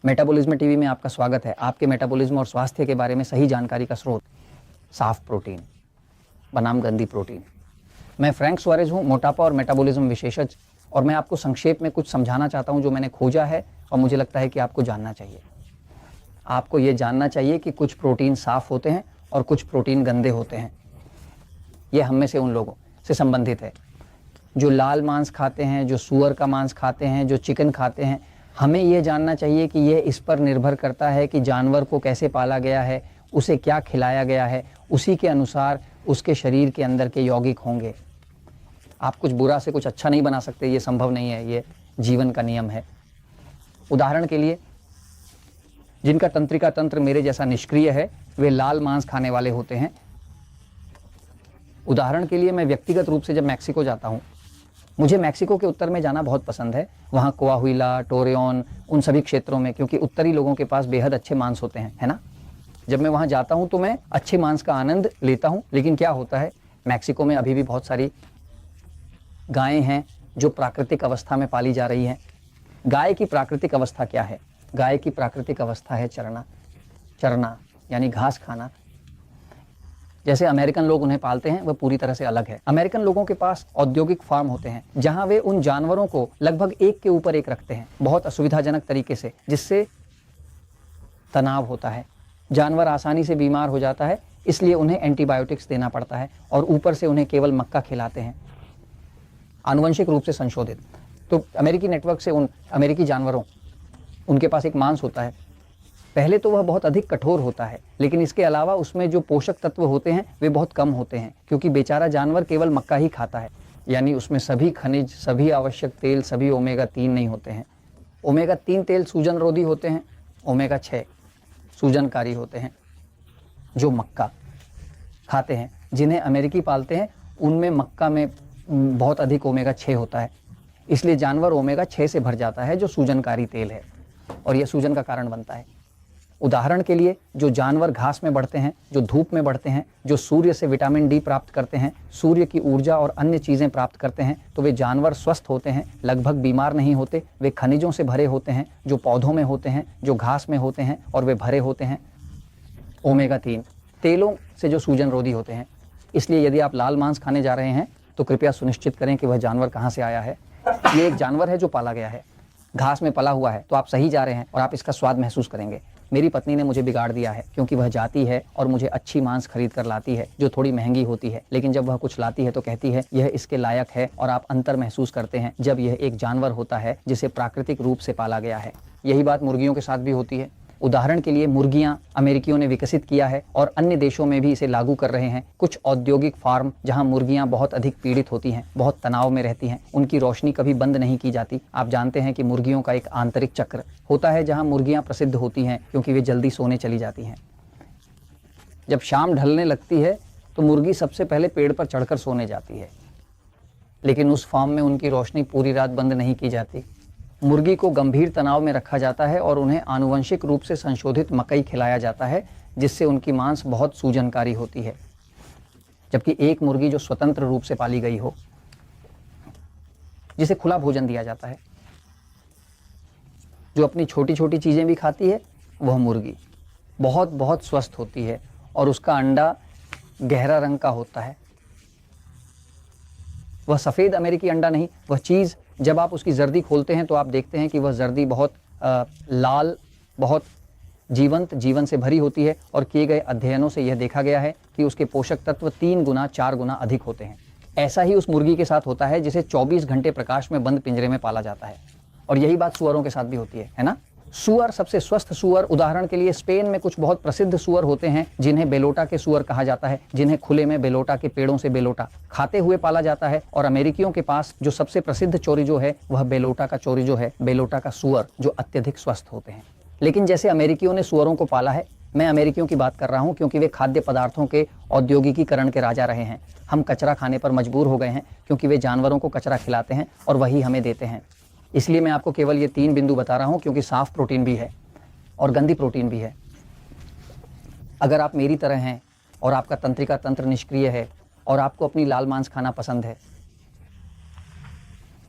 Metabolism TV में आपका स्वागत है। आपके मेटाबॉलिज्म और स्वास्थ्य के बारे में सही जानकारी का स्रोत साफ प्रोटीन बनाम गंदी प्रोटीन। मैं फ्रैंक सुआरेज हूँ, मोटापा और मेटाबॉलिज्म विशेषज्ञ, और मैं आपको संक्षेप में कुछ समझाना चाहता हूँ जो मैंने खोजा है और मुझे लगता है कि आपको जानना चाहिए। आपको ये जानना चाहिए कि कुछ प्रोटीन साफ होते हैं और कुछ प्रोटीन गंदे होते हैं। ये हम में से उन लोगों से संबंधित है जो लाल मांस खाते हैं, जो सूअर का मांस खाते हैं, जो चिकन खाते हैं। हमें ये जानना चाहिए कि ये इस पर निर्भर करता है कि जानवर को कैसे पाला गया है, उसे क्या खिलाया गया है, उसी के अनुसार उसके शरीर के अंदर के यौगिक होंगे। आप कुछ बुरा से कुछ अच्छा नहीं बना सकते, ये संभव नहीं है, ये जीवन का नियम है। उदाहरण के लिए जिनका तंत्रिका तंत्र मेरे जैसा निष्क्रिय है वे लाल मांस खाने वाले होते हैं। उदाहरण के लिए मैं व्यक्तिगत रूप से जब मैक्सिको जाता हूँ, मुझे मैक्सिको के उत्तर में जाना बहुत पसंद है। वहाँ कोआहुइला, टोरेओन, उन सभी क्षेत्रों में, क्योंकि उत्तरी लोगों के पास बेहद अच्छे मांस होते हैं, है ना। जब मैं वहाँ जाता हूँ तो मैं अच्छे मांस का आनंद लेता हूँ। लेकिन क्या होता है, मैक्सिको में अभी भी बहुत सारी गायें हैं जो प्राकृतिक अवस्था में पाली जा रही हैं। गाय की प्राकृतिक अवस्था क्या है? गाय की प्राकृतिक अवस्था है चरना यानी घास खाना। जैसे अमेरिकन लोग उन्हें पालते हैं वह पूरी तरह से अलग है। अमेरिकन लोगों के पास औद्योगिक फार्म होते हैं जहां वे उन जानवरों को लगभग एक के ऊपर एक रखते हैं, बहुत असुविधाजनक तरीके से, जिससे तनाव होता है। जानवर आसानी से बीमार हो जाता है, इसलिए उन्हें एंटीबायोटिक्स देना पड़ता है और ऊपर से उन्हें केवल मक्का खिलाते हैं, आनुवंशिक रूप से संशोधित। तो अमेरिकी नेटवर्क से उन अमेरिकी जानवरों, उनके पास एक मांस होता है। पहले तो वह बहुत अधिक कठोर होता है, लेकिन इसके अलावा उसमें जो पोषक तत्व होते हैं वे बहुत कम होते हैं, क्योंकि बेचारा जानवर केवल मक्का ही खाता है। यानी उसमें सभी खनिज, सभी आवश्यक तेल, सभी ओमेगा 3 नहीं होते हैं। ओमेगा 3 तेल सूजन रोधी होते हैं, ओमेगा 6 सूजनकारी होते हैं। जो मक्का खाते हैं, जिन्हें अमेरिकी पालते हैं, उनमें मक्का में बहुत अधिक ओमेगा 6 होता है, इसलिए जानवर ओमेगा 6 से भर जाता है, जो सूजनकारी तेल है, और यह सूजन का कारण बनता है। उदाहरण के लिए जो जानवर घास में बढ़ते हैं, जो धूप में बढ़ते हैं, जो सूर्य से विटामिन डी प्राप्त करते हैं, सूर्य की ऊर्जा और अन्य चीज़ें प्राप्त करते हैं, तो वे जानवर स्वस्थ होते हैं, लगभग बीमार नहीं होते। वे खनिजों से भरे होते हैं जो पौधों में होते हैं, जो घास में होते हैं, और वे भरे होते हैं ओमेगा 3 तेलों से जो सूजन रोधी होते हैं। इसलिए यदि आप लाल मांस खाने जा रहे हैं तो कृपया सुनिश्चित करें कि वह जानवर कहाँ से आया है। ये एक जानवर है जो पाला गया है, घास में पला हुआ है, तो आप सही जा रहे हैं और आप इसका स्वाद महसूस करेंगे। मेरी पत्नी ने मुझे बिगाड़ दिया है, क्योंकि वह जाती है और मुझे अच्छी मांस खरीद कर लाती है जो थोड़ी महंगी होती है, लेकिन जब वह कुछ लाती है तो कहती है यह इसके लायक है, और आप अंतर महसूस करते हैं जब यह एक जानवर होता है जिसे प्राकृतिक रूप से पाला गया है। यही बात मुर्गियों के साथ भी होती है। उदाहरण के लिए मुर्गियां अमेरिकियों ने विकसित किया है और अन्य देशों में भी इसे लागू कर रहे हैं। कुछ औद्योगिक फार्म जहां मुर्गियां बहुत अधिक पीड़ित होती हैं, बहुत तनाव में रहती हैं, उनकी रोशनी कभी बंद नहीं की जाती। आप जानते हैं कि मुर्गियों का एक आंतरिक चक्र होता है जहां मुर्गियां प्रसिद्ध होती हैं क्योंकि वे जल्दी सोने चली जाती हैं। जब शाम ढलने लगती है तो मुर्गी सबसे पहले पेड़ पर चढ़कर सोने जाती है, लेकिन उस फार्म में उनकी रोशनी पूरी रात बंद नहीं की जाती। मुर्गी को गंभीर तनाव में रखा जाता है और उन्हें आनुवंशिक रूप से संशोधित मकई खिलाया जाता है, जिससे उनकी मांस बहुत सूजनकारी होती है। जबकि एक मुर्गी जो स्वतंत्र रूप से पाली गई हो, जिसे खुला भोजन दिया जाता है, जो अपनी छोटी छोटी चीज़ें भी खाती है, वह मुर्गी बहुत बहुत स्वस्थ होती है और उसका अंडा गहरा रंग का होता है। वह सफ़ेद अमेरिकी अंडा नहीं, वह चीज़ जब आप उसकी जर्दी खोलते हैं तो आप देखते हैं कि वह जर्दी बहुत लाल, बहुत जीवंत, जीवन से भरी होती है, और किए गए अध्ययनों से यह देखा गया है कि उसके पोषक तत्व 3 गुना 4 गुना अधिक होते हैं। ऐसा ही उस मुर्गी के साथ होता है जिसे 24 घंटे प्रकाश में बंद पिंजरे में पाला जाता है, और यही बात सुअरों के साथ भी होती है ना। सुअर, सबसे स्वस्थ सुअर, उदाहरण के लिए स्पेन में कुछ बहुत प्रसिद्ध सुअर होते हैं जिन्हें बेलोटा के सुअर कहा जाता है, जिन्हें खुले में बेलोटा के पेड़ों से बेलोटा खाते हुए पाला जाता है। और अमेरिकियों के पास जो सबसे प्रसिद्ध चोरिजो है वह बेलोटा का चोरिजो है, बेलोटा का सुअर, जो अत्यधिक स्वस्थ होते हैं। लेकिन जैसे अमेरिकियों ने सुअरों को पाला है, मैं अमेरिकियों की बात कर रहा हूँ क्योंकि वे खाद्य पदार्थों के औद्योगिकीकरण के राजा रहे हैं। हम कचरा खाने पर मजबूर हो गए हैं क्योंकि वे जानवरों को कचरा खिलाते हैं और वही हमें देते हैं। इसलिए मैं आपको केवल ये 3 बिंदु बता रहा हूँ, क्योंकि साफ प्रोटीन भी है और गंदी प्रोटीन भी है। अगर आप मेरी तरह हैं और आपका तंत्रिका तंत्र निष्क्रिय है और आपको अपनी लाल मांस खाना पसंद है,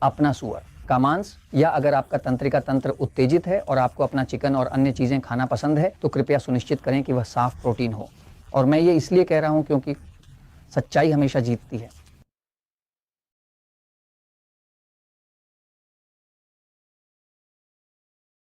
अपना सुअर का मांस, या अगर आपका तंत्रिका तंत्र उत्तेजित है और आपको अपना चिकन और अन्य चीज़ें खाना पसंद है, तो कृपया सुनिश्चित करें कि वह साफ प्रोटीन हो। और मैं ये इसलिए कह रहा हूँ क्योंकि सच्चाई हमेशा जीतती है।